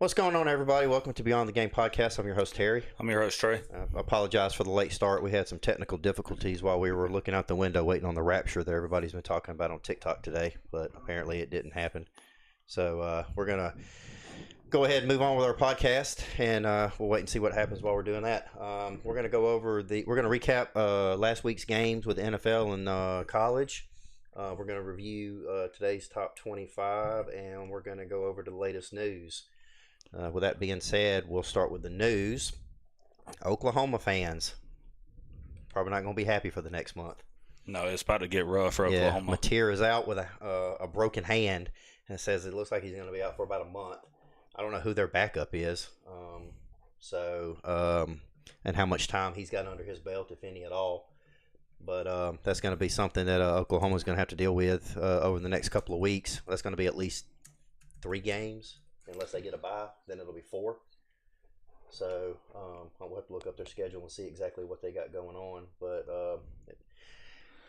What's going on, everybody? Welcome to Beyond the Game podcast. I'm your host, Terry. I'm your host, Trey. I apologize for the late start. We had some technical difficulties while we were looking out the window waiting on the rapture that everybody's been talking about on TikTok today, but apparently it didn't happen. So we're going to go ahead and move on with our podcast, and we'll wait and see what happens while we're doing that. We're going to go over we're going to recap last week's games with the NFL and college. We're going to review today's top 25, and we're going to go over the latest news. With that being said, we'll start with the news. Oklahoma fans probably not going to be happy for the next month. No, it's about to get rough for Oklahoma. Mateer is out with a broken hand, and it says it looks like he's going to be out for about a month. I don't know who their backup is, and how much time he's got under his belt, if any at all. But that's going to be something that Oklahoma's going to have to deal with over the next couple of weeks. That's going to be at least 3 games. Unless they get a bye, then it'll be 4. So I'll have to look up their schedule and see exactly what they got going on. But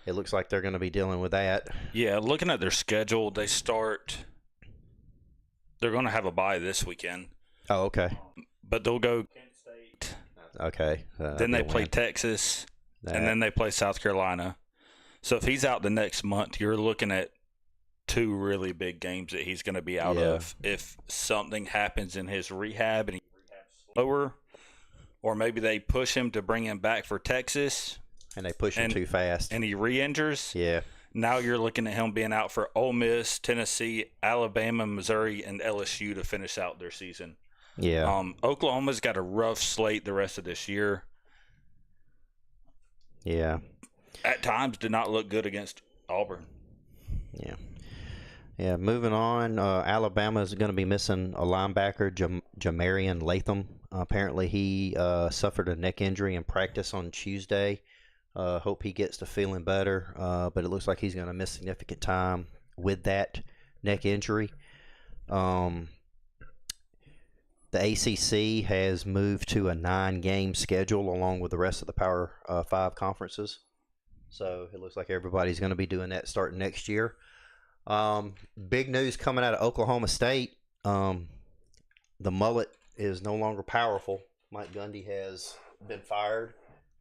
it looks like they're going to be dealing with that. Yeah, looking at their schedule, they're going to have a bye this weekend. Oh, okay. But they'll go Kent State. Okay. Then they play Texas, and then they play South Carolina. So if he's out the next month, you're looking at 2 really big games that he's going to be out of. If something happens in his rehab and he rehabs slower, or maybe they push him to bring him back for Texas. And they push him too fast. And he re-injures. Yeah. Now you're looking at him being out for Ole Miss, Tennessee, Alabama, Missouri, and LSU to finish out their season. Yeah. Oklahoma's got a rough slate the rest of this year. Yeah. At times did not look good against Auburn. Yeah. Yeah, moving on, Alabama is going to be missing a linebacker, Jamarian Latham. Apparently he suffered a neck injury in practice on Tuesday. Hope he gets to feeling better, but it looks like he's going to miss significant time with that neck injury. The ACC has moved to a 9-game schedule along with the rest of the Power 5 conferences. So it looks like everybody's going to be doing that starting next year. Big news coming out of Oklahoma State. The mullet is no longer powerful. Mike Gundy has been fired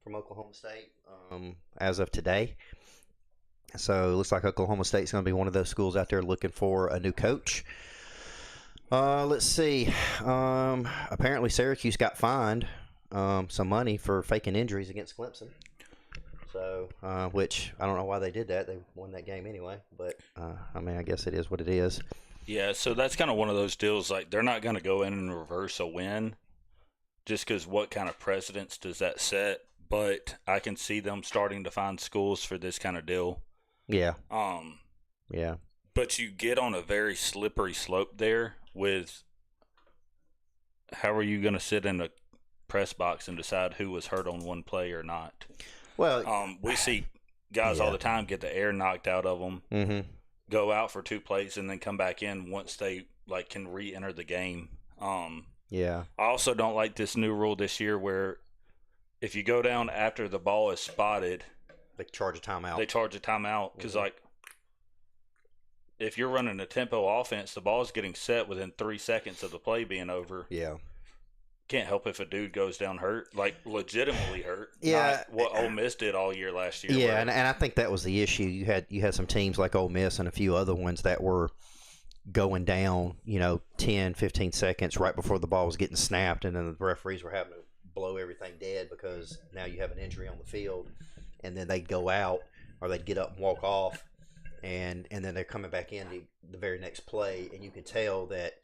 from Oklahoma State as of today. So it looks like Oklahoma State's going to be one of those schools out there looking for a new coach. Let's see. Apparently Syracuse got fined some money for faking injuries against Clemson. So, which I don't know why they did that. They won that game anyway. But, I guess it is what it is. Yeah, so that's kind of one of those deals. Like, they're not going to go in and reverse a win just because what kind of precedence does that set? But I can see them starting to find schools for this kind of deal. Yeah. Yeah. But you get on a very slippery slope there with how are you going to sit in a press box and decide who was hurt on one play or not? Well, we see guys all the time get the air knocked out of them, go out for 2 plays, and then come back in once they can re-enter the game. Yeah. I also don't like this new rule this year where if you go down after the ball is spotted, they charge a timeout. Because if you're running a tempo offense, the ball's getting set within 3 seconds of the play being over. Yeah. Can't help if a dude goes down hurt, legitimately hurt. Yeah, not what Ole Miss did all year last year. Yeah, and I think that was the issue. You had some teams like Ole Miss and a few other ones that were going down, 10, 15 seconds right before the ball was getting snapped, and then the referees were having to blow everything dead because now you have an injury on the field, and then they'd go out or they'd get up and walk off, and then they're coming back in the very next play, and you could tell that.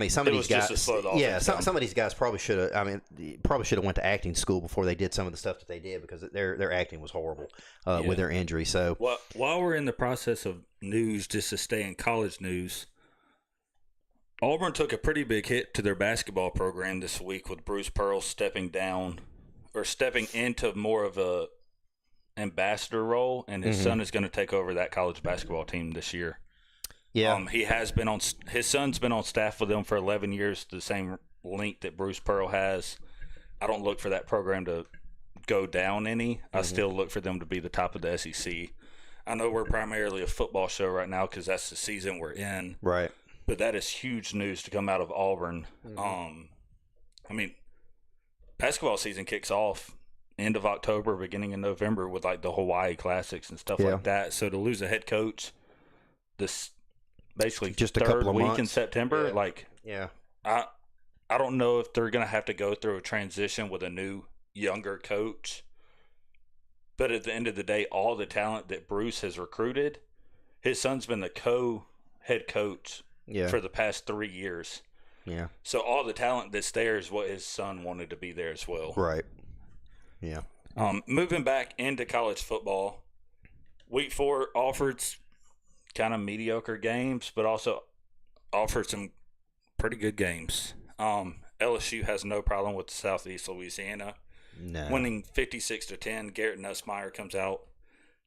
Some of these guys, some of these guys probably should have. Went to acting school before they did some of the stuff that they did because their acting was horrible with their injury. So, while we're in the process of news, just to stay in college news, Auburn took a pretty big hit to their basketball program this week with Bruce Pearl stepping into more of a ambassador role, and his son is going to take over that college basketball team this year. Yeah, his son's been on staff with them for 11 years, the same length that Bruce Pearl has. I don't look for that program to go down any. I still look for them to be the top of the SEC. I know we're primarily a football show right now because that's the season we're in. Right. But that is huge news to come out of Auburn. Mm-hmm. Basketball season kicks off end of October, beginning of November with like the Hawaii Classics and stuff like that. So to lose a head coach this basically just third a couple of week months in September, I don't know if they're going to have to go through a transition with a new, younger coach. But at the end of the day, all the talent that Bruce has recruited, his son's been the co-head coach for the past 3 years. Yeah. So all the talent that's there is what his son wanted to be there as well. Right. Yeah. Moving back into college football, Week 4 offered kind of mediocre games, but also offered some pretty good games. LSU has no problem with Southeast Louisiana. No. Winning 56-10. Garrett Nussmeier comes out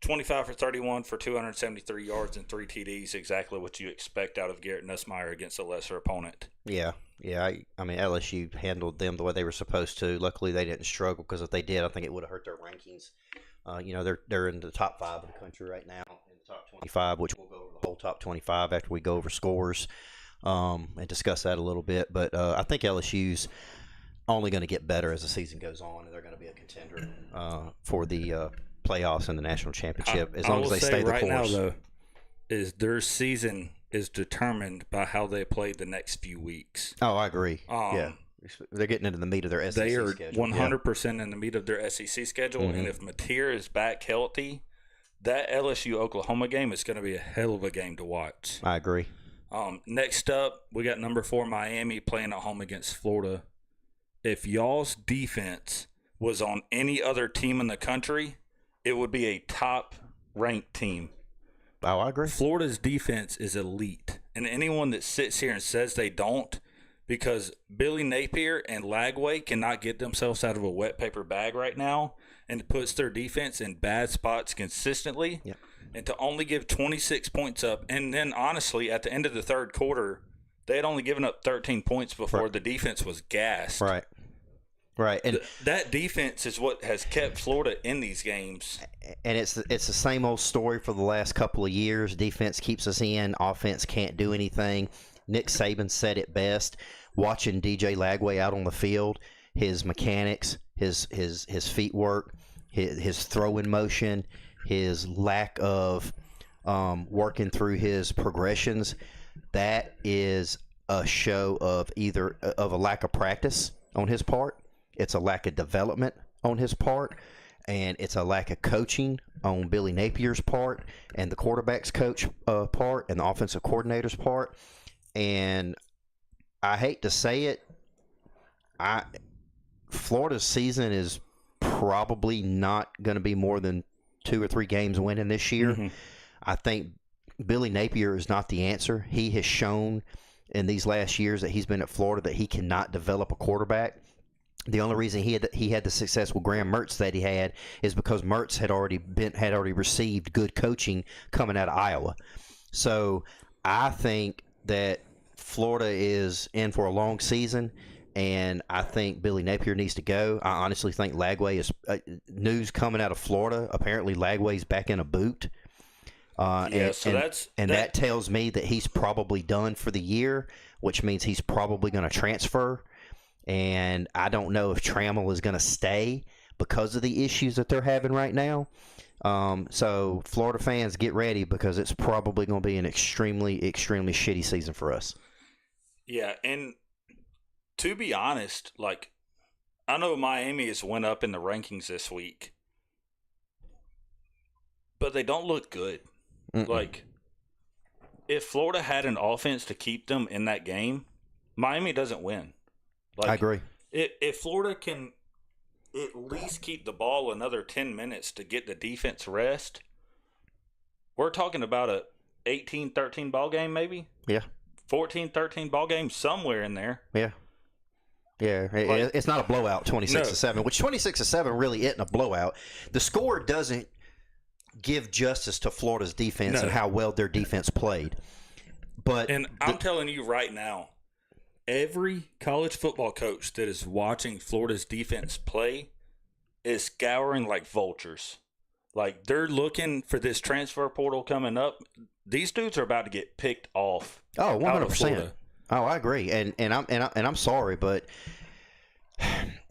25 for 31 for 273 yards and 3 TDs, exactly what you expect out of Garrett Nussmeier against a lesser opponent. Yeah. I mean, LSU handled them the way they were supposed to. Luckily, they didn't struggle, because if they did, I think it would have hurt their rankings. They're in the top 5 of the country right now, in the top 25, which we'll go over the whole top 25 after we go over scores and discuss that a little bit. But I think LSU's only going to get better as the season goes on, and they're going to be a contender for the playoffs and the national championship as long as they stay the course. Right now, though, is their season is determined by how they play the next few weeks. Oh, I agree. Yeah, they're getting into the meat of their SEC schedule. They are 100% in the meat of their SEC schedule, and if Mateer is back healthy, that LSU-Oklahoma game is going to be a hell of a game to watch. I agree. Next up, we got number 4 Miami playing at home against Florida. If y'all's defense was on any other team in the country, it would be a top-ranked team. Oh, I agree. Florida's defense is elite. And anyone that sits here and says they don't, because Billy Napier and Lagway cannot get themselves out of a wet paper bag right now, and it puts their defense in bad spots consistently. Yep. And to only give 26 points up, and then honestly, at the end of the third quarter, they had only given up 13 points before the defense was gassed. Right, and that defense is what has kept Florida in these games. And it's the same old story for the last couple of years. Defense keeps us in. Offense can't do anything. Nick Saban said it best. Watching DJ Lagway out on the field, his mechanics, his feet work, his throwing motion, his lack of working through his progressions, that is a show of either of a lack of practice on his part. It's a lack of development on his part, and it's a lack of coaching on Billy Napier's part, and the quarterback's coach part, and the offensive coordinator's part. And I hate to say it, Florida's season is probably not going to be more than 2 or 3 games winning this year. Mm-hmm. I think Billy Napier is not the answer. He has shown in these last years that he's been at Florida that he cannot develop a quarterback. The only reason he had the success with Graham Mertz that he had is because Mertz had already received good coaching coming out of Iowa. So I think that Florida is in for a long season, and I think Billy Napier needs to go. I honestly think Lagway is news coming out of Florida. Apparently, Lagway's back in a boot. That tells me that he's probably done for the year, which means he's probably going to transfer. And I don't know if Trammell is going to stay because of the issues that they're having right now. So Florida fans, get ready, because it's probably going to be an extremely, extremely shitty season for us. Yeah, and to be honest, like, I know Miami has went up in the rankings this week, but they don't look good. Mm-mm. Like, if Florida had an offense to keep them in that game, Miami doesn't win. Like, I agree. If Florida can at least keep the ball another 10 minutes to get the defense rest, we're talking about a 18-13 ball game maybe? Yeah. 14-13 ball game, somewhere in there. Yeah. Yeah, it's not a blowout, 26-7, which 26-7 really isn't a blowout. The score doesn't give justice to Florida's defense and how well their defense played. And I'm telling you right now, every college football coach that is watching Florida's defense play is scouring like vultures. Like, they're looking for this transfer portal coming up. These dudes are about to get picked off. Oh, 100%. Florida. Oh, I agree. And I'm sorry, but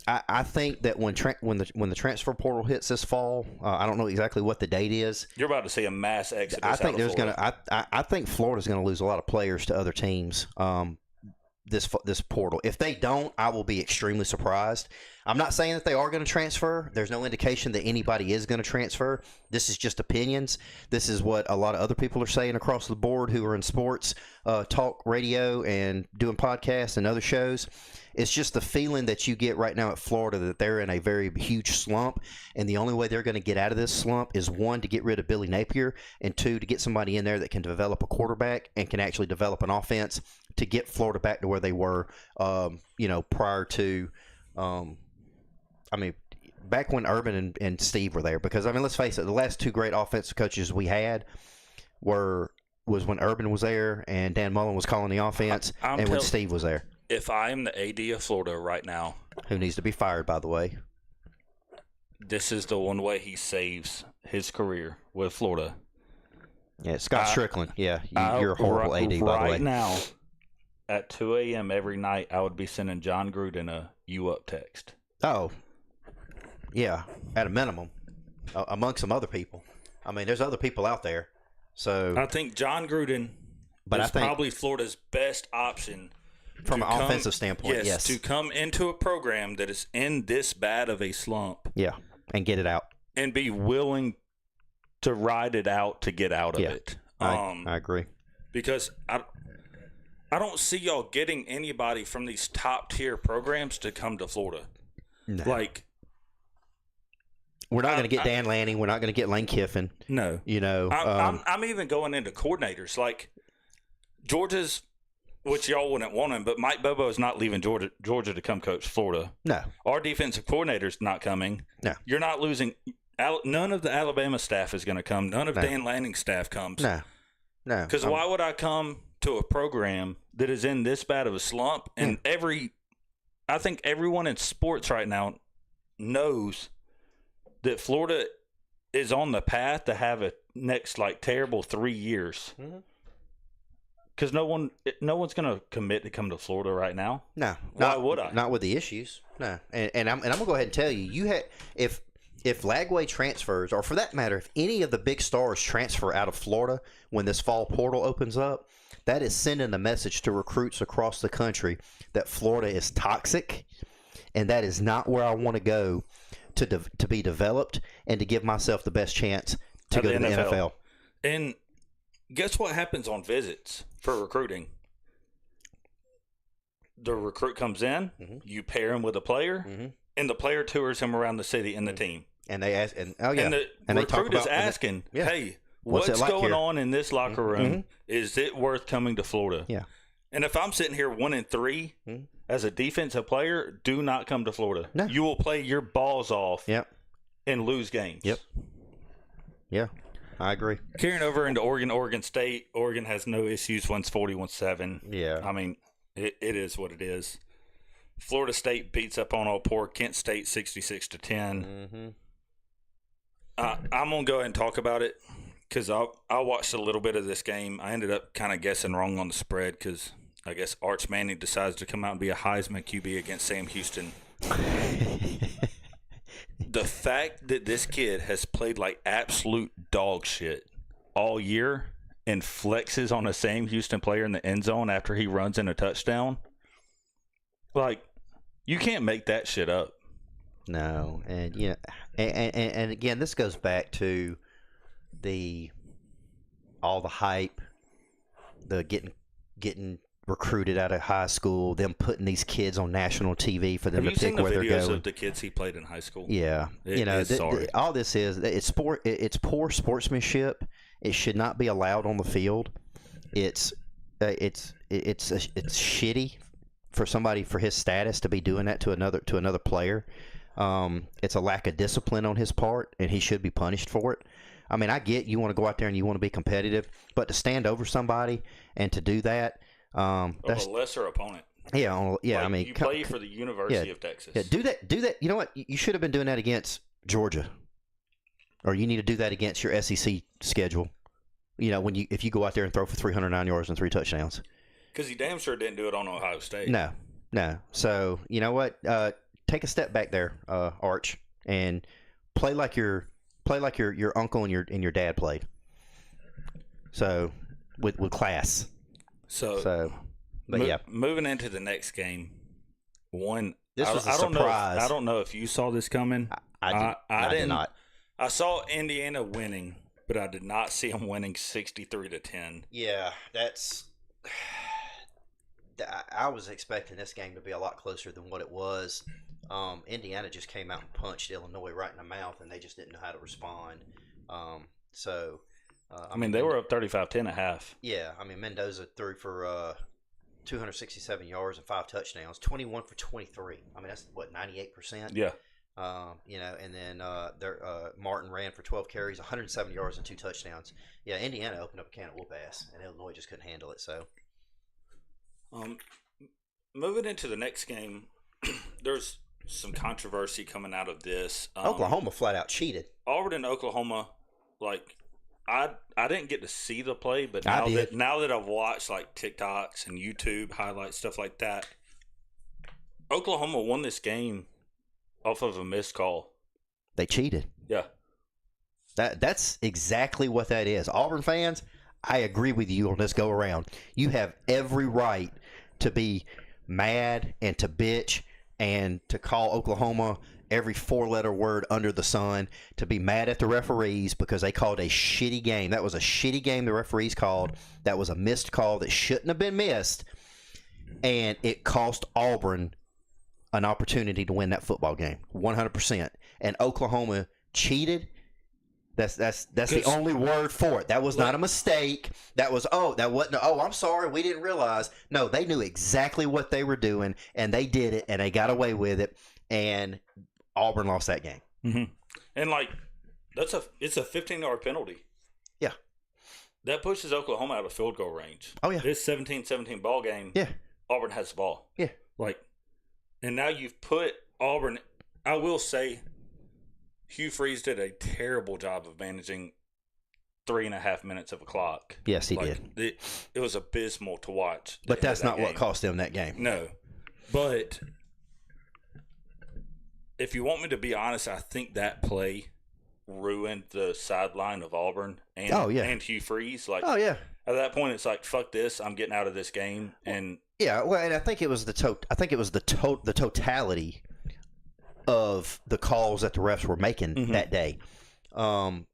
I think that when the transfer portal hits this fall, I don't know exactly what the date is. You're about to see a mass exodus. I think I think Florida's gonna lose a lot of players to other teams. This portal. If they don't, I will be extremely surprised. I'm not saying that they are going to transfer. There's no indication that anybody is going to transfer. This is just opinions. This is what a lot of other people are saying across the board who are in sports, talk radio, and doing podcasts and other shows. It's just the feeling that you get right now at Florida that they're in a very huge slump, and the only way they're going to get out of this slump is, one, to get rid of Billy Napier, and two, to get somebody in there that can develop a quarterback and can actually develop an offense to get Florida back to where they were, prior to, back when Urban and Steve were there. Because, let's face it, the last two great offensive coaches we had was when Urban was there and Dan Mullen was calling the offense, and when Steve was there. If I am the AD of Florida right now, who needs to be fired, by the way, this is the one way he saves his career with Florida. Yeah, Scott Strickland. Yeah, you're a horrible AD, by the way. Right now, at 2 a.m. every night, I would be sending John Gruden a "you up" text. Oh, yeah, at a minimum, among some other people. There's other people out there. So I think John Gruden is probably Florida's best option. From an offensive standpoint, yes. To come into a program that is in this bad of a slump. Yeah, and get it out. And be willing to ride it out to get out of it. I agree. Because I don't see y'all getting anybody from these top-tier programs to come to Florida. No. Like, we're not going to get Dan Lanning. We're not going to get Lane Kiffin. No. I'm even going into coordinators. Like, Georgia's, which y'all wouldn't want him, but Mike Bobo is not leaving Georgia to come coach Florida. No. Our defensive coordinator's not coming. No. You're not losing. None of the Alabama staff is going to come. None of Dan Lanning's staff comes. No. Because why would I come to a program that is in this bad of a slump? And I think everyone in sports right now knows that Florida is on the path to have a next terrible 3 years. Mm-hmm. Because no one's going to commit to come to Florida right now. No. Why would I? Not with the issues. No. And I'm going to go ahead and tell you, if Lagway transfers, or for that matter, if any of the big stars transfer out of Florida when this fall portal opens up, that is sending a message to recruits across the country that Florida is toxic, and that is not where I want to go to be developed and to give myself the best chance to go to the NFL. And guess what happens on visits for recruiting? The recruit comes in, you pair him with a player, and the player tours him around the city and the team. And they ask, and the recruit is asking, hey, what's like going here? On in this locker room? Is it worth coming to Florida? Yeah. And if I'm sitting here 1-3 as a defensive player, do not come to Florida. No. You will play your balls off and lose games. Yep. Yeah. I agree. Carrying over into Oregon State. Oregon has no issues. One's 41-7. Yeah. It is what it is. Florida State beats up on Old Port. Kent State 66-10. Mm-hmm. I'm gonna go ahead and talk about it because I watched a little bit of this game. I ended up kind of guessing wrong on the spread because I guess Arch Manning decides to come out and be a Heisman QB against Sam Houston. The fact that this kid has played like absolute dog shit all year and flexes on a Sam Houston player in the end zone after he runs in a touchdown, you can't make that shit up. No, and and again, this goes back to all the hype, the getting recruited out of high school, them putting these kids on national TV for them to pick where they're going. Have you seen the videos of the kids he played in high school? Yeah, all this is it's poor sportsmanship. It should not be allowed on the field. It's shitty for somebody for his status to be doing that to another player. It's a lack of discipline on his part, and he should be punished for it. I get you want to go out there and you want to be competitive, but to stand over somebody and to do that, that's a lesser opponent. Yeah. You play for the University of Texas. Yeah, do that. You know what? You should have been doing that against Georgia. or you need to do that against your SEC schedule. If you go out there and throw for 309 yards and 3 touchdowns. Because he damn sure didn't do it on Ohio State. No. So you know what? Take a step back there, Arch, and play like your uncle and your dad played. So with class. Moving into the next game, this was a surprise. I don't know if you saw this coming. I did not. I saw Indiana winning, but I did not see them winning 63-10. Yeah, I was expecting this game to be a lot closer than what it was. Indiana just came out and punched Illinois right in the mouth, and they just didn't know how to respond. They were up 35-10 at half. Yeah, Mendoza threw for 267 yards and 5 touchdowns, 21 for 23. That's what, 98%. Yeah. And then Martin ran for 12 carries, 107 yards and 2 touchdowns. Yeah, Indiana opened up a can of whoop ass, and Illinois just couldn't handle it. So, moving into the next game, there's some controversy coming out of this. Oklahoma flat out cheated. Auburn and Oklahoma, I didn't get to see the play, but now that I've watched TikToks and YouTube highlights, stuff like that, Oklahoma won this game off of a missed call. They cheated. Yeah. That's exactly what that is. Auburn fans, I agree with you on this go around. You have every right to be mad and to bitch and to call Oklahoma every 4-letter word under the sun, to be mad at the referees because they called a shitty game. That was a shitty game the referees called. That was a missed call that shouldn't have been missed, and it cost Auburn an opportunity to win that football game, 100%. And Oklahoma cheated. That's the only word for it. That was not a mistake. That wasn't. I'm sorry, we didn't realize. No, they knew exactly what they were doing, and they did it, and they got away with it, and Auburn lost that game. Mm-hmm. And it's a 15-yard penalty. Yeah, that pushes Oklahoma out of field goal range. Oh yeah, this 17-17 ball game. Yeah, Auburn has the ball. Yeah, and now you've put Auburn. I will say, Hugh Freeze did a terrible job of managing 3.5 minutes of a clock. Yes, he did. It was abysmal to watch. But that's not what cost them that game. No. But if you want me to be honest, I think that play ruined the sideline of Auburn and Hugh Freeze. At that point, it's fuck this. I'm getting out of this game. And and I think it was the totality of the calls that the refs were making that day. After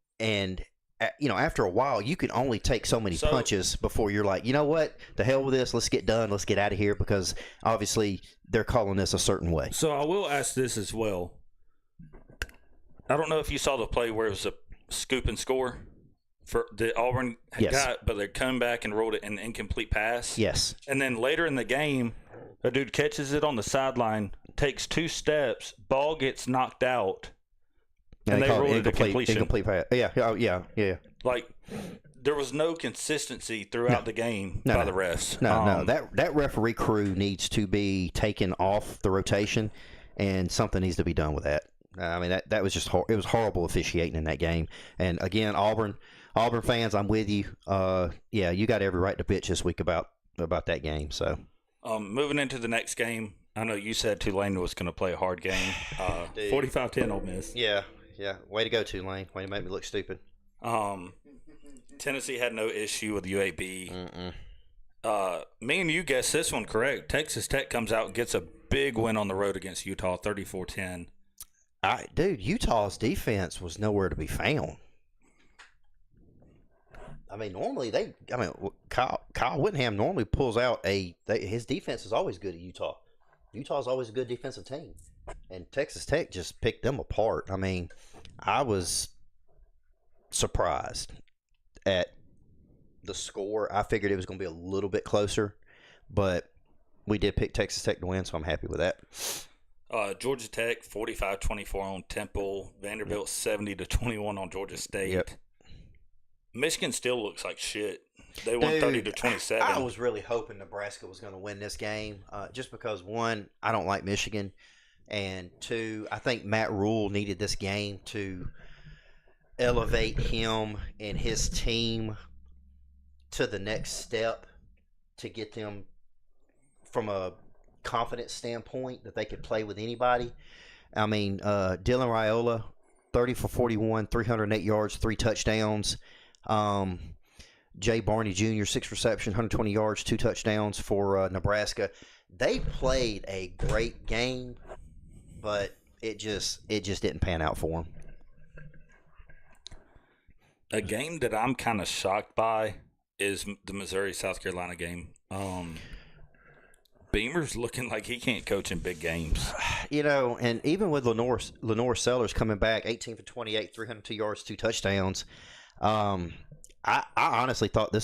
a while, you can only take so many punches before you're like, you know what, the hell with this, let's get done, let's get out of here, because obviously they're calling this a certain way. So I will ask this as well. I don't know if you saw the play where it was a scoop and score for the Auburn got, but they come back and rolled it an incomplete pass. Yes. And then later in the game, a dude catches it on the sideline, takes 2 steps, ball gets knocked out, and they rolled it a completion. Incomplete pass. Yeah. There was no consistency throughout the game by the refs. No. That referee crew needs to be taken off the rotation, and something needs to be done with that. That was just it was horrible officiating in that game. And again, Auburn fans, I'm with you. You got every right to bitch this week about that game. So, moving into the next game, I know you said Tulane was going to play a hard game. 45-10 Ole Miss. Yeah. Way to go, Tulane. Way to make me look stupid. Tennessee had no issue with UAB. Me and you guessed this one correct. Texas Tech comes out and gets a big win on the road against Utah, 34-10. Utah's defense was nowhere to be found. Normally Kyle Whittingham normally pulls out his defense is always good at Utah. Utah's always a good defensive team, and Texas Tech just picked them apart. I was surprised at the score. I figured it was going to be a little bit closer, but we did pick Texas Tech to win, so I'm happy with that. Georgia Tech 45-24 on Temple. Vanderbilt 70-21 on Georgia State. Yep. Michigan still looks like shit. They won 30-27. I was really hoping Nebraska was going to win this game, just because 1, I don't like Michigan, and 2, I think Matt Rule needed this game to. elevate him and his team to the next step to get them from a confidence standpoint that they could play with anybody. I mean, Dylan Raiola, 30 for 41, 308 yards, 3 touchdowns. Jay Barney Jr., 6 receptions, 120 yards, 2 touchdowns for Nebraska. They played a great game, but it just didn't pan out for them. A game that I'm kind of shocked by is the Missouri-South Carolina game. Beamer's looking like he can't coach in big games. You know, and even with Lenore Sellers coming back, 18 for 28, 302 yards, 2 touchdowns. I honestly thought the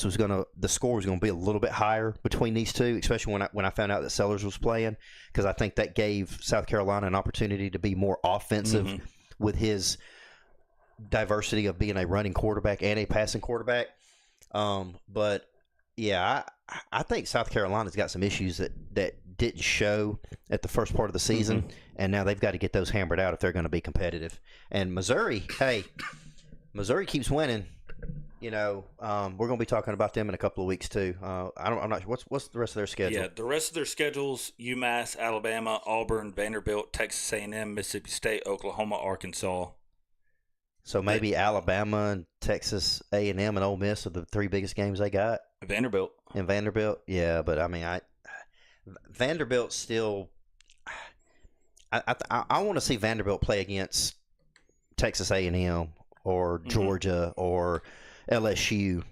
score was gonna be a little bit higher between these two, especially when I found out that Sellers was playing, because I think that gave South Carolina an opportunity to be more offensive with his diversity of being a running quarterback and a passing quarterback. But yeah, I think South Carolina's got some issues that didn't show at the first part of the season, and now they've got to get those hammered out if they're going to be competitive. And Missouri Missouri keeps winning. You know, we're going to be talking about them in a couple of weeks too. I'm not sure what's the rest of their schedule. Yeah, the rest of their schedules: UMass, Alabama, Auburn, Vanderbilt, Texas A&M, Mississippi State, Oklahoma, Arkansas. So maybe Alabama and Texas A&M and Ole Miss are the 3 biggest games they got. Vanderbilt. And Vanderbilt, yeah, but I mean, Vanderbilt still. I want to see Vanderbilt play against Texas A&M or Georgia or LSU.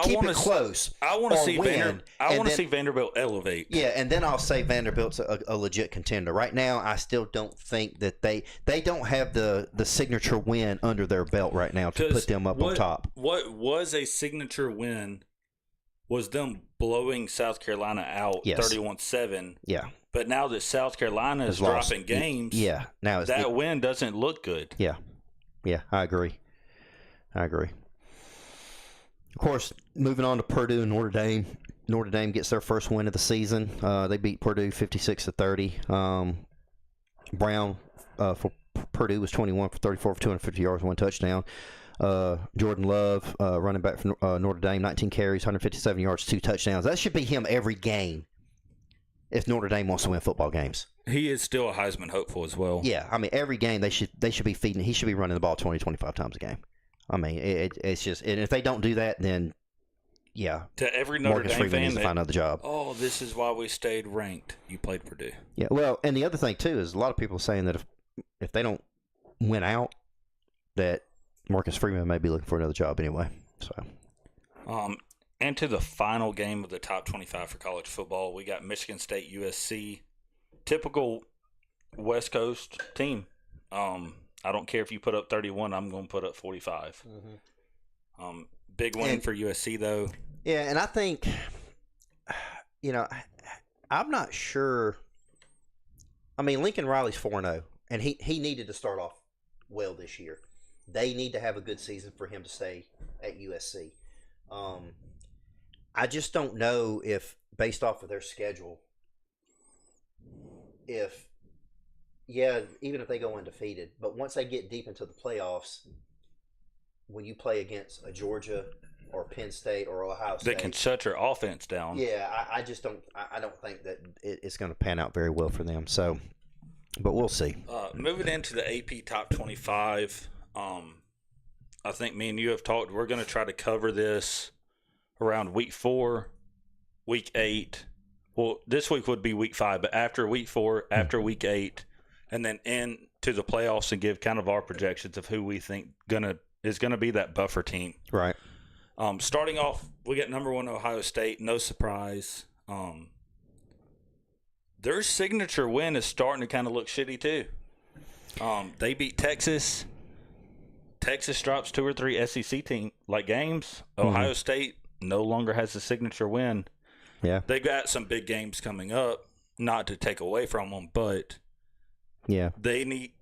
Keep it close. I want to see Vanderbilt elevate. Yeah, and then I'll say Vanderbilt's a legit contender. Right now, I still don't think that they don't have the signature win under their belt right now to put them up on top. What was a signature win was them blowing South Carolina out 31-7. Yeah. But now that South Carolina is dropping games, now that win doesn't look good. Yeah. Yeah, I agree. Of course, moving on to Purdue and Notre Dame. Notre Dame gets their first win of the season. They beat Purdue 56-30. Brown for Purdue was 21 for 34 for 250 yards, 1 touchdown. Jordan Love, running back from Notre Dame, 19 carries, 157 yards, 2 touchdowns. That should be him every game if Notre Dame wants to win football games. He is still a Heisman hopeful as well. Yeah, I mean, every game they should be feeding. He should be running the ball 20, 25 times a game. I mean, it's just, and if they don't do that, then to every Notre Marcus Dame Freeman fan, needs to find another job. Oh, this is why we stayed ranked. You played Purdue. Yeah, well, and the other thing too is a lot of people are saying that if they don't win out, that Marcus Freeman may be looking for another job anyway. So, and to the final game of the top 25 for college football, we got Michigan State USC. Typical West Coast team. I don't care if you put up 31, I'm going to put up 45. Big win for USC, though. Yeah, and I think, you know, I'm not sure. I mean, Lincoln Riley's 4-0, and he needed to start off well this year. They need to have a good season for him to stay at USC. I just don't know if, based off of their schedule, even if they go undefeated, but once they get deep into the playoffs, when you play against a Georgia or Penn State or Ohio State, they can shut your offense down. Yeah, I just don't. I don't think that it's going to pan out very well for them. So, but we'll see. Moving into the AP Top 25, I think me and you have talked. We're going to try to cover this around week 4, week 8. Well, this week would be week 5, but after week 4, after week 8. And then into the playoffs and give kind of our projections of who we think is gonna be that buffer team. Right. Starting off, we got number 1 Ohio State. No surprise. Their signature win is starting to kind of look shitty too. They beat Texas. Texas drops 2 or 3 SEC games. Ohio State no longer has a signature win. Yeah. They got some big games coming up. Not to take away from them, but. Yeah. They need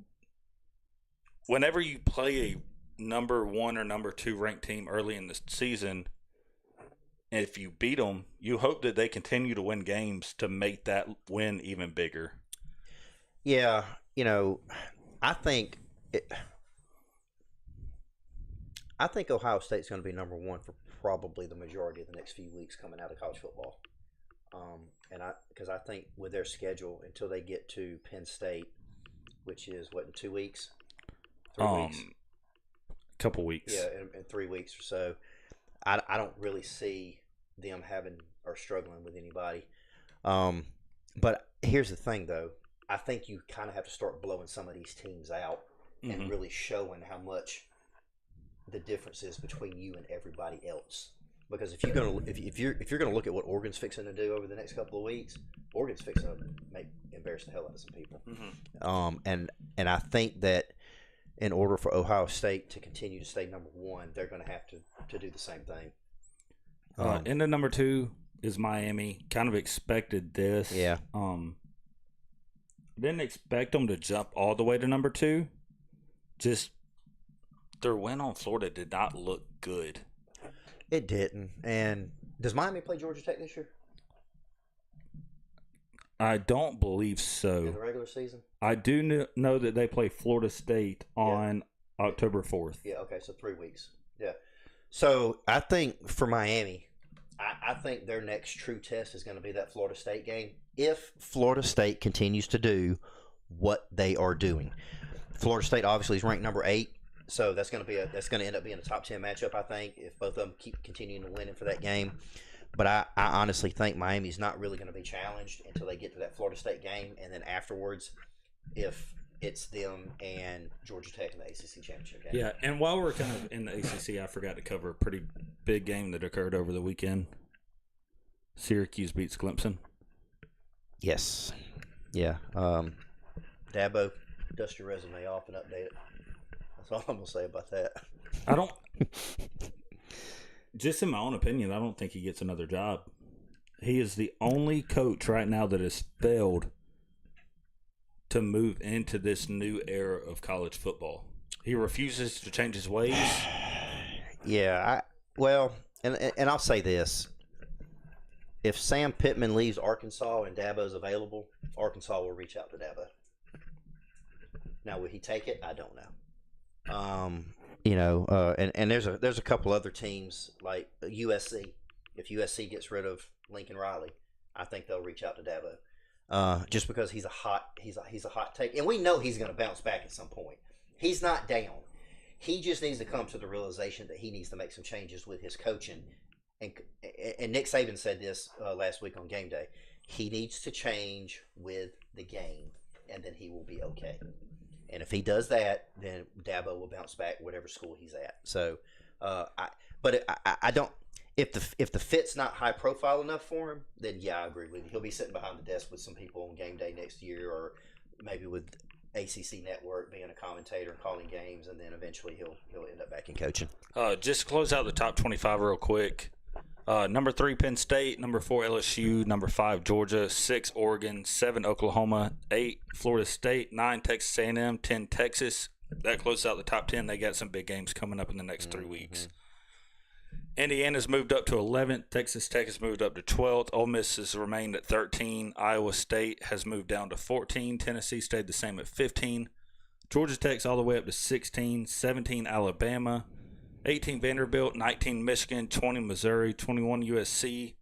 – whenever you play a number 1 or number 2 ranked team early in the season, if you beat them, you hope that they continue to win games to make that win even bigger. Yeah, you know, I think I think Ohio State's going to be number one for probably the majority of the next few weeks coming out of college football. Because I think with their schedule until they get to Penn State, which is what, in 2 weeks, 3 weeks, couple weeks, yeah, in 3 weeks or so. I don't really see them having or struggling with anybody. But here's the thing, though. I think you kind of have to start blowing some of these teams out and really showing how much the difference is between you and everybody else. Because if you're gonna look at what Oregon's fixing to do over the next couple of weeks, Oregon's fixing to embarrass the hell out of some people. And I think that in order for Ohio State to continue to stay number one, they're going to have to do the same thing. Into number 2 is Miami. Kind of expected this. Yeah. Didn't expect them to jump all the way to number 2. Just their win on Florida did not look good. It didn't. And does Miami play Georgia Tech this year? I don't believe so. In the regular season? I do know that they play Florida State on October 4th. Yeah, okay, so 3 weeks. Yeah. So I think for Miami, I think their next true test is going to be that Florida State game. If Florida State continues to do what they are doing. Florida State obviously is ranked number 8. So that's going to end up being a top 10 matchup, I think, if both of them keep continuing to win for that game. But I honestly think Miami's not really going to be challenged until they get to that Florida State game, and then afterwards, if it's them and Georgia Tech in the ACC championship game. Yeah, and while we're kind of in the ACC, I forgot to cover a pretty big game that occurred over the weekend. Syracuse beats Clemson. Yes. Yeah. Dabo, dust your resume off and update it. That's all I'm going to say about that. I don't... Just in my own opinion, I don't think he gets another job. He is the only coach right now that has failed to move into this new era of college football. He refuses to change his ways. Yeah, and I'll say this. If Sam Pittman leaves Arkansas and Dabo's available, Arkansas will reach out to Dabo. Now, will he take it? I don't know. And there's a couple other teams like USC. If USC gets rid of Lincoln Riley, I think they'll reach out to Dabo, just because he's a hot take, and we know he's going to bounce back at some point. He's not down. He just needs to come to the realization that he needs to make some changes with his coaching. And Nick Saban said this last week on Game Day. He needs to change with the game, and then he will be okay. And if he does that, then Dabo will bounce back whatever school he's at. So, I don't. If the fit's not high profile enough for him, then yeah, I agree with you. He'll be sitting behind the desk with some people on game day next year, or maybe with ACC Network being a commentator and calling games, and then eventually he'll end up back in coaching. Just to close out the top 25 real quick. Number 3, Penn State. Number 4, LSU. Number 5, Georgia. 6, Oregon. 7, Oklahoma. 8, Florida State. 9, Texas A&M. 10, Texas. That closes out the top 10. They got some big games coming up in the next 3 weeks. Indiana's moved up to 11th. Texas Tech has moved up to 12th. Ole Miss has remained at 13. Iowa State has moved down to 14. Tennessee stayed the same at 15. Georgia Tech's all the way up to 16. 17, Alabama. 18, Vanderbilt. 19, Michigan. 20, Missouri. 21, USC.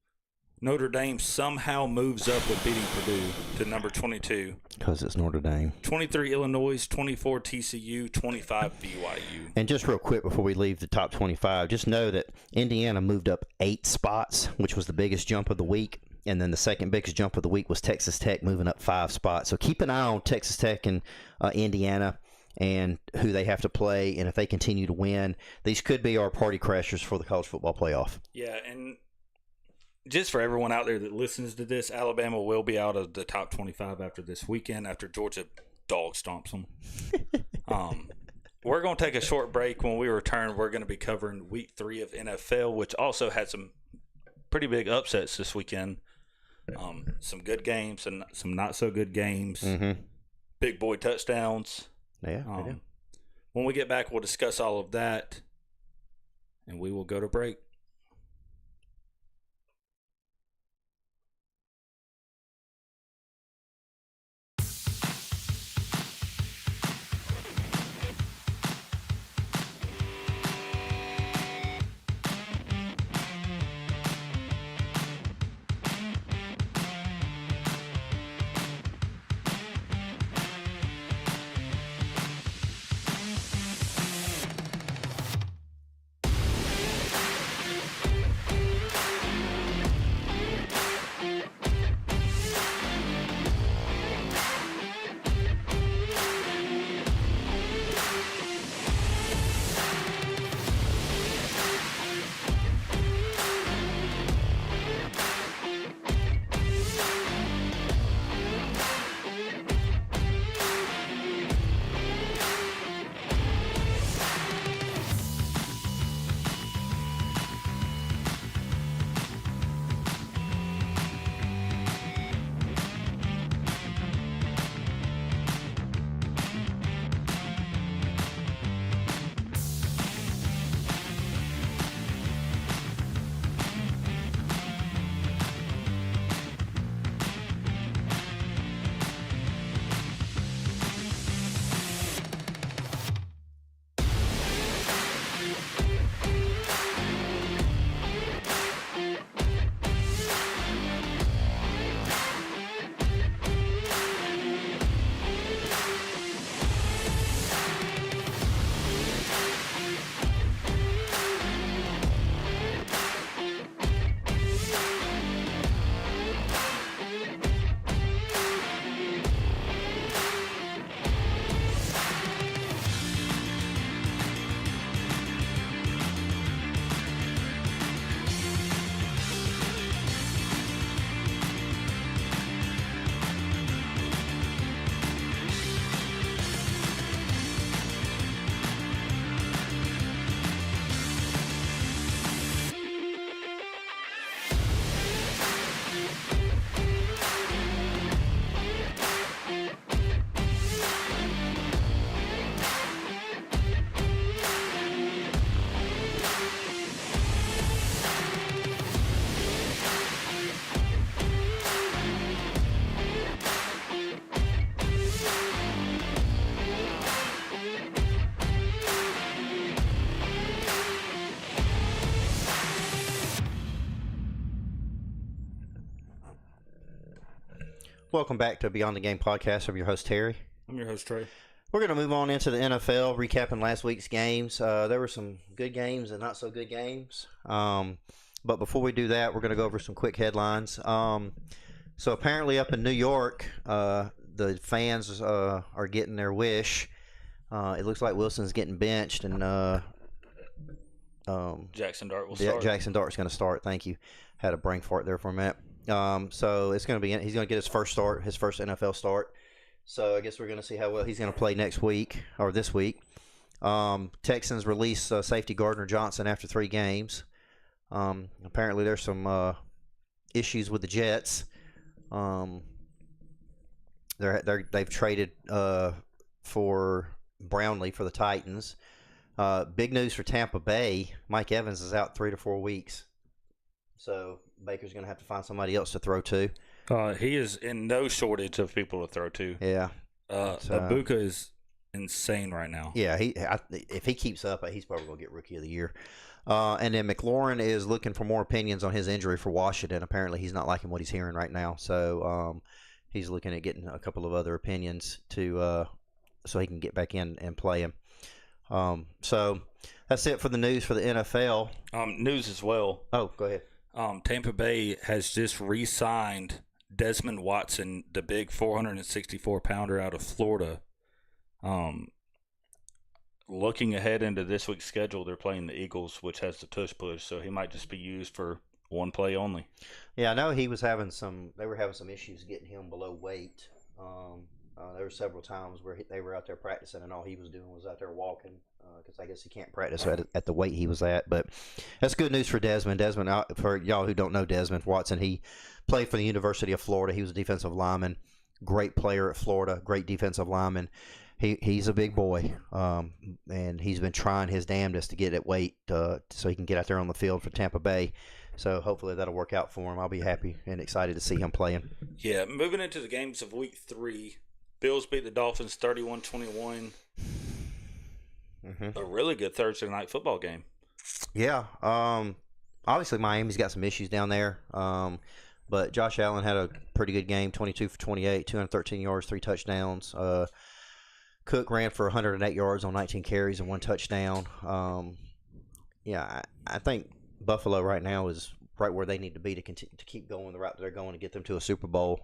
Notre Dame somehow moves up with beating Purdue to number 22. Because it's Notre Dame. 23, Illinois. 24, TCU. 25, BYU. And just real quick before we leave the top 25, just know that Indiana moved up 8 spots, which was the biggest jump of the week. And then the second biggest jump of the week was Texas Tech moving up 5 spots. So keep an eye on Texas Tech and Indiana and who they have to play. And if they continue to win, these could be our party crashers for the college football playoff. Yeah, and just for everyone out there that listens to this, Alabama will be out of the top 25 after this weekend, after Georgia dog stomps them. We're going to take a short break. When we return, we're going to be covering week 3 of NFL, which also had some pretty big upsets this weekend. Some good games and some not so good games. Big boy touchdowns. Yeah. When we get back, we'll discuss all of that, and we will go to break. Welcome back to Beyond the Game podcast. I'm your host, Terry. I'm your host, Trey. We're going to move on into the NFL, recapping last week's games. There were some good games and not so good games. But before we do that, we're going to go over some quick headlines. So apparently up in New York, the fans are getting their wish. It looks like Wilson's getting benched, and Jackson Dart will start. Jackson Dart's going to start. Thank you. Had a brain fart there for a minute. So it's going to be he's going to get his first NFL start. So I guess we're going to see how well he's going to play next week or this week. Texans release safety Gardner Johnson after 3 games. Apparently there's some issues with the Jets. They've traded for Brownlee for the Titans. Big news for Tampa Bay. Mike Evans is out 3 to 4 weeks. So Baker's going to have to find somebody else to throw to. He is in no shortage of people to throw to. Yeah. Ibuka is insane right now. Yeah, if he keeps up, he's probably going to get Rookie of the Year. And then McLaurin is looking for more opinions on his injury for Washington. Apparently he's not liking what he's hearing right now. So he's looking at getting a couple of other opinions so he can get back in and play him. So that's it for the news for the NFL. News as well. Oh, go ahead. Tampa Bay has just re-signed Desmond Watson, the big 464-pounder out of Florida. Looking ahead into this week's schedule, they're playing the Eagles, which has the tush push, so he might just be used for one play only. Yeah, I know they were having some issues getting him below weight. There were several times where they were out there practicing, and all he was doing was out there walking, because I guess he can't practice at the weight he was at. But that's good news for Desmond. Desmond, for y'all who don't know Desmond Watson, he played for the University of Florida. He was a defensive lineman, great player at Florida, great defensive lineman. He's a big boy, and he's been trying his damnedest to get at weight so he can get out there on the field for Tampa Bay. So hopefully that'll work out for him. I'll be happy and excited to see him playing. Yeah, moving into the games of Week 3, Bills beat the Dolphins 31-21. A really good Thursday night football game. Yeah. Obviously, Miami's got some issues down there. But Josh Allen had a pretty good game, 22 for 28, 213 yards, 3 touchdowns. Cook ran for 108 yards on 19 carries and 1 touchdown. I think Buffalo right now is right where they need to be to continue to keep going the route that they're going to get them to a Super Bowl.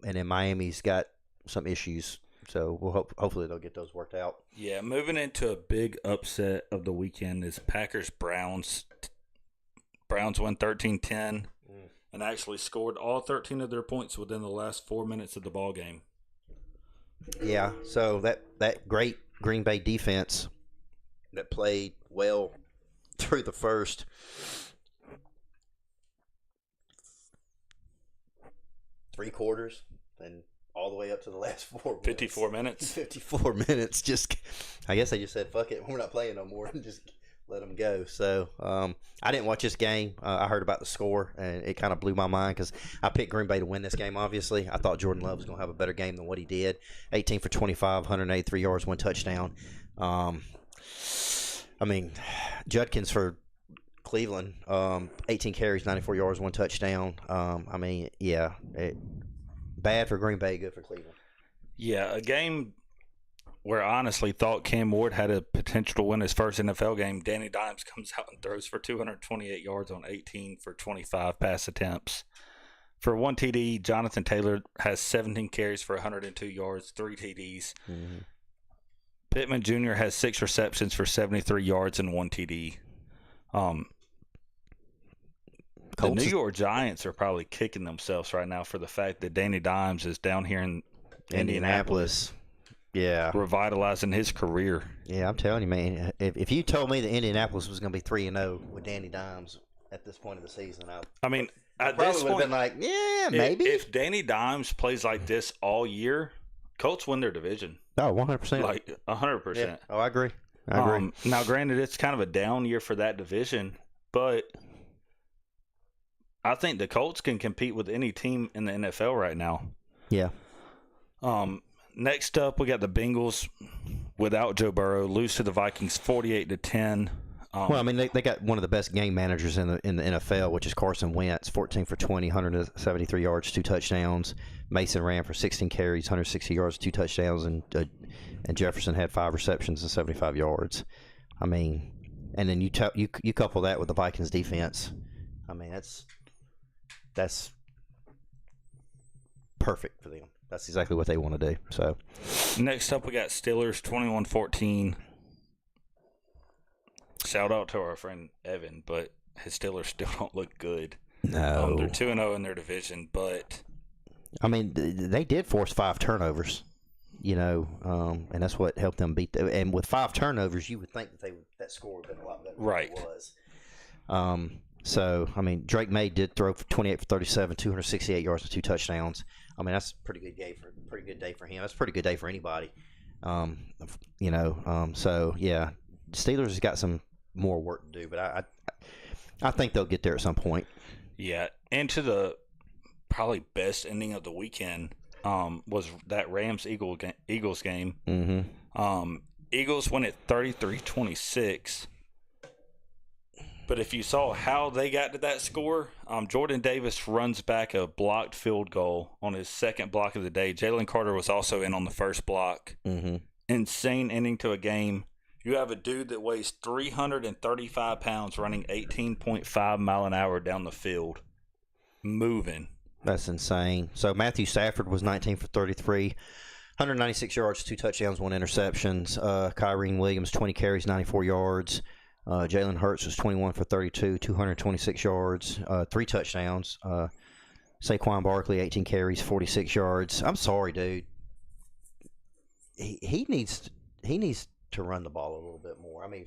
And then Miami's got some issues, so we'll hopefully they'll get those worked out. Yeah, moving into a big upset of the weekend is Packers-Browns. Browns won 13-10 and actually scored all 13 of their points within the last 4 minutes of the ball game. Yeah, so that great Green Bay defense that played well through the first 3 quarters and all the way up to the last 4 minutes. 54 minutes. 54 minutes. I guess they just said, fuck it, we're not playing no more, and just let them go. So I didn't watch this game. I heard about the score, and it kind of blew my mind because I picked Green Bay to win this game, obviously. I thought Jordan Love was going to have a better game than what he did. 18 for 25, 183 yards, 1 touchdown. Judkins for Cleveland, 18 carries, 94 yards, 1 touchdown. Bad for Green Bay, good for Cleveland. Yeah, a game where I honestly thought Cam Ward had a potential to win his first NFL game. Danny Dimes comes out and throws for 228 yards on 18 for 25 pass attempts. For 1 TD, Jonathan Taylor has 17 carries for 102 yards, 3 TDs. Mm-hmm. Pittman Jr. has 6 receptions for 73 yards and 1 TD. The New York Giants are probably kicking themselves right now for the fact that Danny Dimes is down here in Indianapolis. Yeah. Revitalizing his career. Yeah, I'm telling you, man. If you told me that Indianapolis was going to be 3-0 with Danny Dimes at this point of the season, I probably would have been like, yeah, maybe. If Danny Dimes plays like this all year, Colts win their division. Oh, 100%. Like 100%. Yeah. Oh, I agree. Now, granted, it's kind of a down year for that division, but I think the Colts can compete with any team in the NFL right now. Yeah. Next up, we got the Bengals without Joe Burrow lose to the Vikings 48-10. Well, I mean, they got one of the best game managers in the NFL, which is Carson Wentz, 14 for 20, 173 yards, 2 touchdowns. Mason ran for 16 carries, 160 yards, 2 touchdowns, and Jefferson had 5 receptions and 75 yards. I mean, and then you couple that with the Vikings defense. I mean, that's perfect for them. That's exactly what they want to do. So next up, we got Steelers 21-14. Shout out to our friend Evan, but his Steelers still don't look good. No. They're 2-0 in their division, but I mean, they did force 5 turnovers, and that's what helped them beat them. And with 5 turnovers, you would think that score would have been a lot better than it was. So, I mean, Drake May did throw for 28 for 37, 268 yards and 2 touchdowns. I mean, that's a pretty good day for him. That's a pretty good day for anybody. So yeah, Steelers has got some more work to do, but I think they'll get there at some point. Yeah, and to the probably best ending of the weekend was that Rams-Eagles game. Mm-hmm. Eagles win at 33-26. But if you saw how they got to that score, Jordan Davis runs back a blocked field goal on his second block of the day. Jalen Carter was also in on the first block. Mm-hmm. Insane ending to a game. You have a dude that weighs 335 pounds running 18.5 mile an hour down the field. Moving. That's insane. So Matthew Stafford was 19 for 33, 196 yards, 2 touchdowns, 1 interceptions. Kyren Williams, 20 carries, 94 yards. Jalen Hurts was 21 for 32, 226 yards, 3 touchdowns. Saquon Barkley, 18 carries, 46 yards. I'm sorry, dude. He needs to run the ball a little bit more. I mean,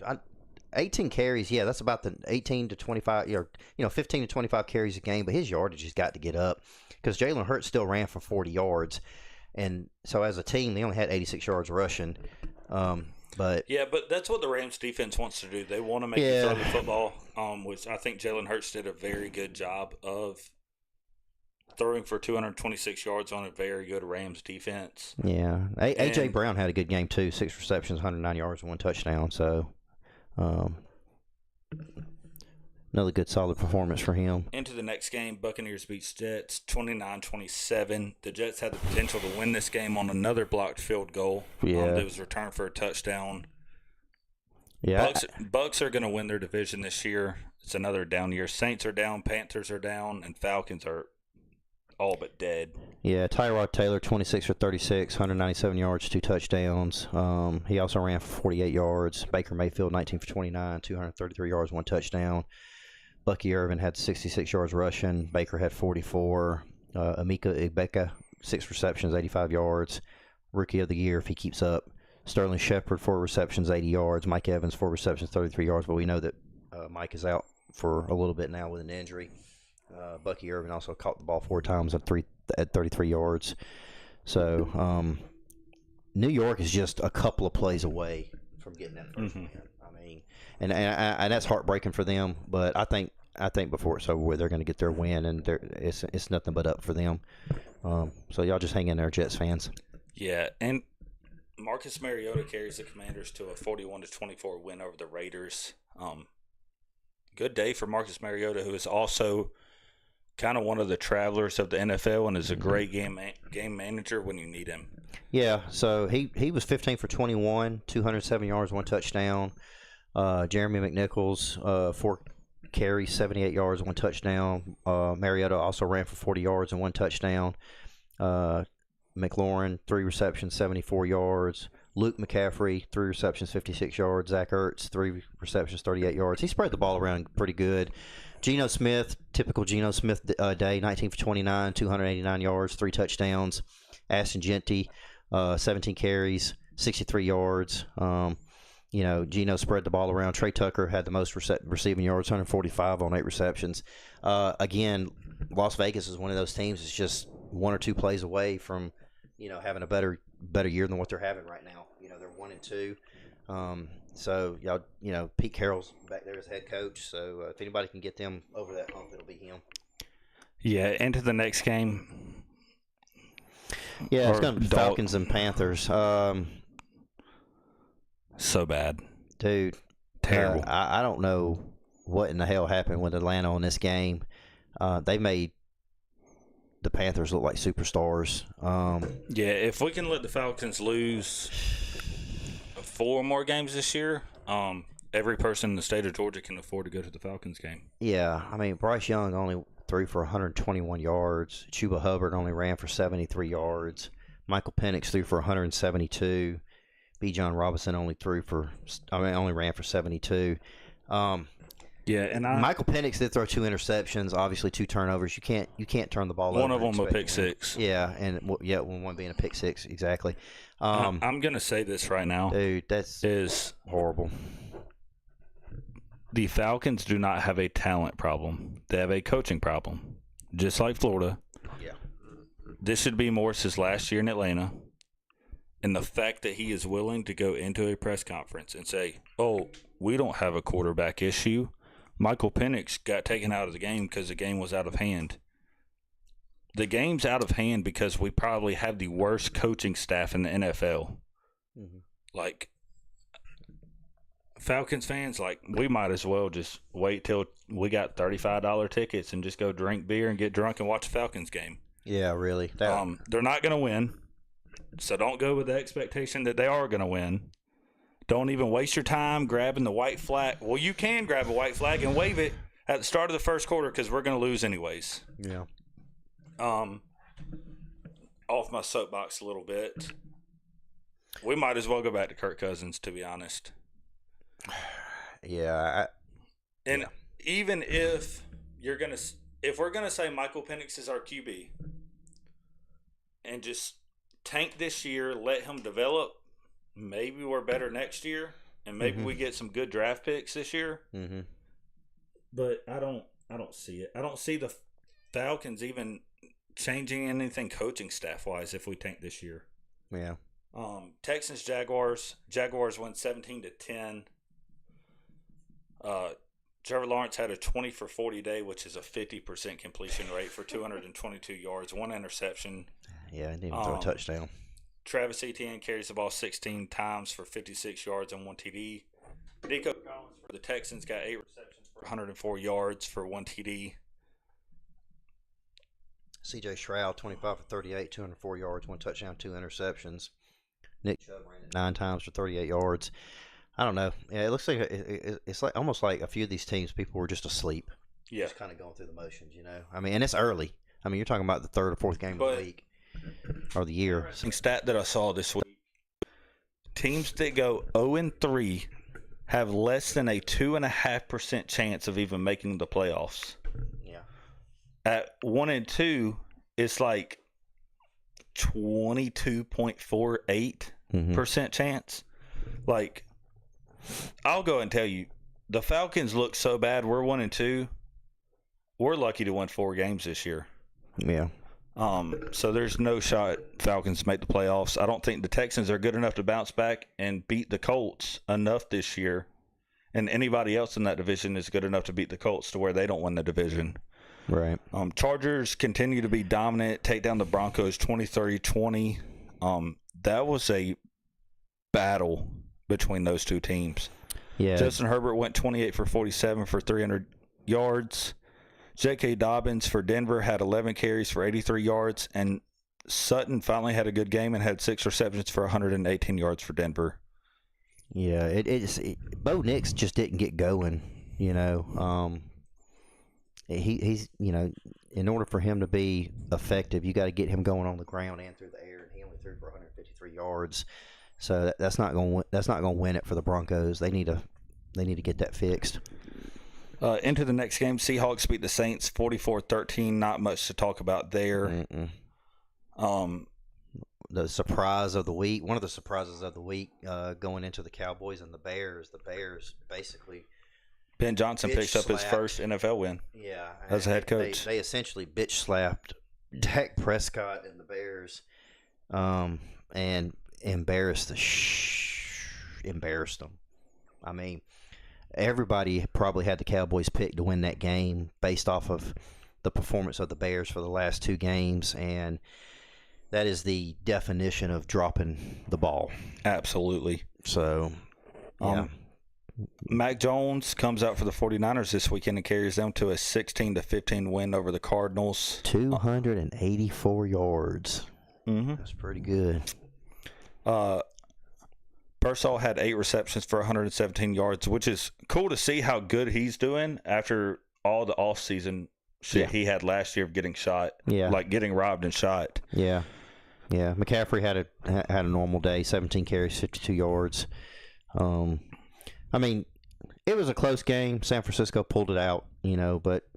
18 carries, yeah, that's about the 18 to 25, 15 to 25 carries a game, but his yardage has got to get up because Jalen Hurts still ran for 40 yards. And so as a team, they only had 86 yards rushing. But that's what the Rams defense wants to do. They want to make you throw the football, which I think Jalen Hurts did a very good job of throwing for 226 yards on a very good Rams defense. Yeah. A.J. Brown had a good game, too. 6 receptions, 109 yards, and 1 touchdown. So, another good, solid performance for him. Into the next game, Buccaneers beats Jets 29-27. The Jets had the potential to win this game on another blocked field goal. Yeah. That was returned for a touchdown. Yeah. Bucks are going to win their division this year. It's another down year. Saints are down, Panthers are down, and Falcons are all but dead. Yeah, Tyrod Taylor, 26 for 36, 197 yards, 2 touchdowns. He also ran for 48 yards. Baker Mayfield, 19 for 29, 233 yards, 1 touchdown. Bucky Irvin had 66 yards rushing. Baker had 44. Emeka Ibeka, 6 receptions, 85 yards. Rookie of the year if he keeps up. Sterling Shepard, 4 receptions, 80 yards. Mike Evans, 4 receptions, 33 yards. But we know that Mike is out for a little bit now with an injury. Bucky Irvin also caught the ball 4 times at 33 yards. So New York is just a couple of plays away from getting that first win. I mean, and that's heartbreaking for them. But I think before it's over with, they're going to get their win, and it's nothing but up for them. So y'all just hang in there, Jets fans. Yeah, and Marcus Mariota carries the Commanders to a 41-24 win over the Raiders. Good day for Marcus Mariota, who is also kind of one of the travelers of the NFL and is a great game manager when you need him. Yeah, so he was 15 for 21, 207 yards, 1 touchdown. Jeremy McNichols, 4 carries, 78 yards, 1 touchdown. Mariota also ran for 40 yards and 1 touchdown. McLaurin, 3 receptions, 74 yards. Luke McCaffrey, 3 receptions, 56 yards. Zach Ertz, 3 receptions, 38 yards. He spread the ball around pretty good. Geno Smith, typical Geno Smith day, 19 for 29, 289 yards, 3 touchdowns. Ashton Jeanty, 17 carries, 63 yards. Geno spread the ball around. Trey Tucker had the most receiving yards, 145 on 8 receptions. Again, Las Vegas is one of those teams that's just 1 or 2 plays away from, having a better year than what they're having right now. They're 1-2. So y'all, Pete Carroll's back there as head coach. So if anybody can get them over that hump, it'll be him. Yeah, into the next game. Yeah, it's going to be Falcons and Panthers. So bad, dude. Terrible. I don't know what in the hell happened with Atlanta on this game. They made the Panthers look like superstars. Yeah, if we can let the Falcons lose 4 more games this year, every person in the state of Georgia can afford to go to the Falcons game. Yeah, I mean, Bryce Young only threw for 121 yards. Chuba Hubbard only ran for 73 yards. Michael Penix threw for 172. B. John Robinson only ran for 72. Michael Penix did throw 2 interceptions, obviously 2 turnovers. You can't turn the ball over. One of them a pick six. Yeah, and one being a pick six, exactly. I'm gonna say this right now, dude. Is horrible. The Falcons do not have a talent problem; they have a coaching problem, just like Florida. Yeah. This should be Morris's last year in Atlanta, and the fact that he is willing to go into a press conference and say, "Oh, we don't have a quarterback issue." Michael Penix got taken out of the game because the game was out of hand. The game's out of hand because we probably have the worst coaching staff in the NFL. Mm-hmm. Like, Falcons fans, like, we might as well just wait till we got $35 tickets and just go drink beer and get drunk and watch a Falcons game. Yeah, really. They're not going to win, so don't go with the expectation that they are going to win. Don't even waste your time grabbing the white flag. Well, you can grab a white flag and wave it at the start of the first quarter because we're going to lose anyways. Yeah. Off my soapbox a little bit. We might as well go back to Kirk Cousins, to be honest. Yeah. Even if we're gonna say Michael Penix is our QB, and just tank this year, let him develop. Maybe we're better next year, and maybe we get some good draft picks this year. Mm-hmm. But I don't see it. I don't see the Falcons even changing anything coaching staff wise if we tank this year. Yeah. Texans Jaguars won 17-10. Trevor Lawrence had a 20 for 40 day, which is a 50% completion rate for 222 yards, 1 interception. Yeah, he didn't even throw a touchdown. Travis Etienne carries the ball 16 times for 56 yards and 1 TD. Nico Collins for the Texans got 8 receptions for 104 yards for 1 TD. C.J. Stroud, 25 for 38, 204 yards, 1 touchdown, 2 interceptions. Nick Chubb ran it 9 times for 38 yards. I don't know. Yeah, it looks like it's like almost like a few of these teams, people were just asleep. Yeah. Just kind of going through the motions, you know. I mean, and it's early. I mean, you're talking about the 3rd or 4th game of the week or the year. Some stat that I saw this week: teams that go 0-3 have less than a 2.5% chance of even making the playoffs. Yeah. At 1-2, it's like 22.48% chance. Like, I'll go and tell you, the Falcons look so bad. We're 1-2. We're lucky to win 4 games this year. Yeah. So there's no shot Falcons make the playoffs. I don't think the Texans are good enough to bounce back and beat the Colts enough this year. And anybody else in that division is good enough to beat the Colts to where they don't win the division. Right. Chargers continue to be dominant, take down the Broncos 23-20. That was a battle between those two teams. Yeah. Justin Herbert went 28 for 47 for 300 yards. J.K. Dobbins for Denver had 11 carries for 83 yards, and Sutton finally had a good game and had 6 receptions for 118 yards for Denver. Yeah, Bo Nix just didn't get going, you know. He's, you know, in order for him to be effective, you got to get him going on the ground and through the air, and he only threw for 153 yards. So that's not going to win it for the Broncos. They need to get that fixed. Into the next game, Seahawks beat the Saints 44-13. Not much to talk about there. The surprise of the week, one of the surprises of the week, going into the Cowboys and the Bears. The Bears basically. Ben Johnson picks up his first NFL win. Yeah, as a head coach. They essentially bitch slapped Dak Prescott and the Bears, and embarrassed them. I mean, everybody probably had the Cowboys picked to win that game based off of the performance of the Bears for the last 2 games, and that is the definition of dropping the ball. Absolutely. So, yeah. Mac Jones comes out for the 49ers this weekend and carries them to a 16-15 win over the Cardinals. 284 yards. Mm-hmm. That's pretty good. Pearsall had 8 receptions for 117 yards, which is cool to see how good he's doing after all the offseason shit he had last year of getting shot. Yeah. Like getting robbed and shot. Yeah. Yeah. McCaffrey had a normal day, 17 carries, 52 yards. I mean, it was a close game. San Francisco pulled it out, but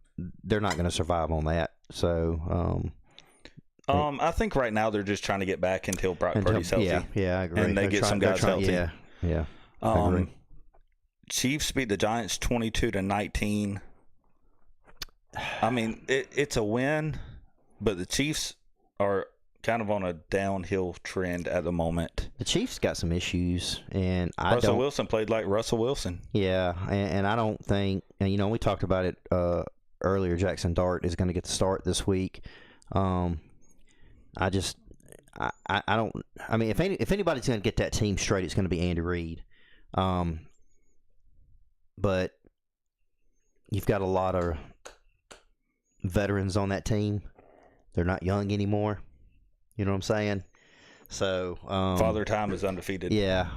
they're not going to survive on that. So, I think right now they're just trying to get back until Brock Purdy's healthy. Yeah, I agree. And they get some guys healthy. Yeah. I agree. Chiefs beat the Giants 22-19. I mean, it's a win, but the Chiefs are kind of on a downhill trend at the moment. The Chiefs got some issues, and Russell Wilson played like Russell Wilson. Yeah, and I don't think, we talked about it earlier. Jackson Dart is going to get the start this week. I don't. I mean, if anybody's going to get that team straight, it's going to be Andy Reid. But you've got a lot of veterans on that team. They're not young anymore. You know what I'm saying? So Father Time is undefeated. Yeah.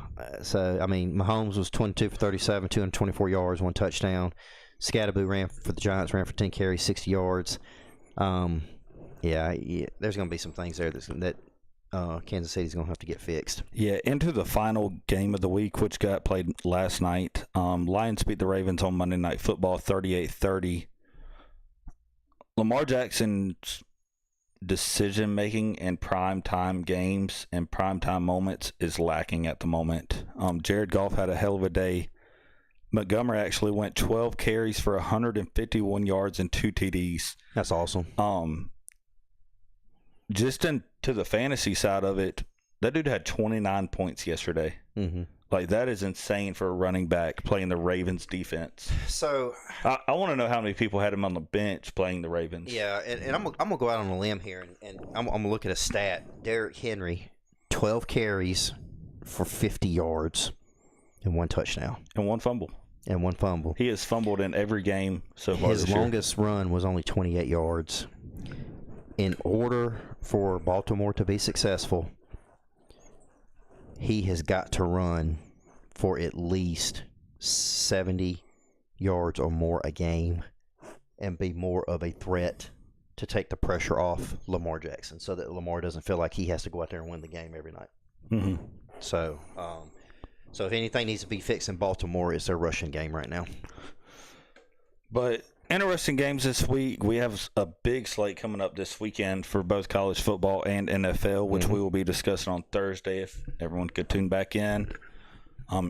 So I mean, Mahomes was 22 for 37, 224 yards, 1 touchdown. Scatterboo ran for the Giants, ran for 10 carries, 60 yards. Yeah, there's going to be some things there that Kansas City's going to have to get fixed. Yeah, into the final game of the week, which got played last night. Lions beat the Ravens on Monday Night Football 38-30. Lamar Jackson's decision-making in prime-time games and prime-time moments is lacking at the moment. Jared Goff had a hell of a day. Montgomery actually went 12 carries for 151 yards and 2 TDs. That's awesome. Just into the fantasy side of it, that dude had 29 points yesterday. Mm-hmm. Like, that is insane for a running back playing the Ravens defense. So I want to know how many people had him on the bench playing the Ravens. Yeah, and I'm going to go out on a limb here, and I'm going to look at a stat. Derrick Henry, 12 carries for 50 yards and 1 touchdown. And 1 fumble. He has fumbled in every game so far His this year. longest run was only 28 yards. In order for Baltimore to be successful, he has got to run for at least 70 yards or more a game and be more of a threat to take the pressure off Lamar Jackson so that Lamar doesn't feel like he has to go out there and win the game every night. Mm-hmm. So if anything needs to be fixed in Baltimore, it's their rushing game right now. But interesting games this week. We have a big slate coming up this weekend for both college football and NFL, which we will be discussing on Thursday if everyone could tune back in.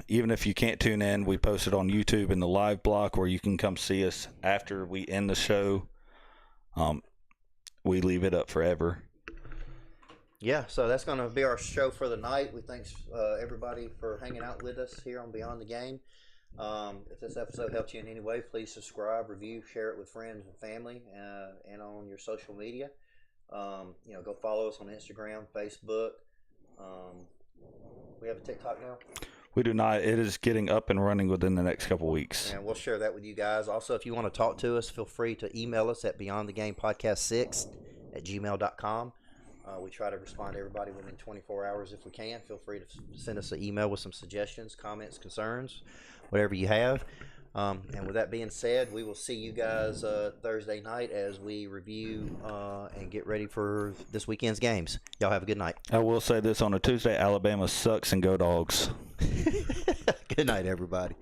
Even if you can't tune in, we post it on YouTube in the live block where you can come see us after we end the show. We leave it up forever. Yeah, so that's going to be our show for the night. We thank everybody for hanging out with us here on Beyond the Game. If this episode helped you in any way, please subscribe, review, share it with friends and family, and on your social media. Go follow us on Instagram, Facebook. We have a TikTok now. We do not. It is getting up and running within the next couple weeks. And we'll share that with you guys. Also, if you want to talk to us, feel free to email us at beyondthegamepodcast6@gmail.com. We try to respond to everybody within 24 hours if we can. Feel free to send us an email with some suggestions, comments, concerns, whatever you have. And with that being said, we will see you guys Thursday night as we review and get ready for this weekend's games. Y'all have a good night. I will say this on a Tuesday, Alabama sucks and go Dogs. Good night, everybody.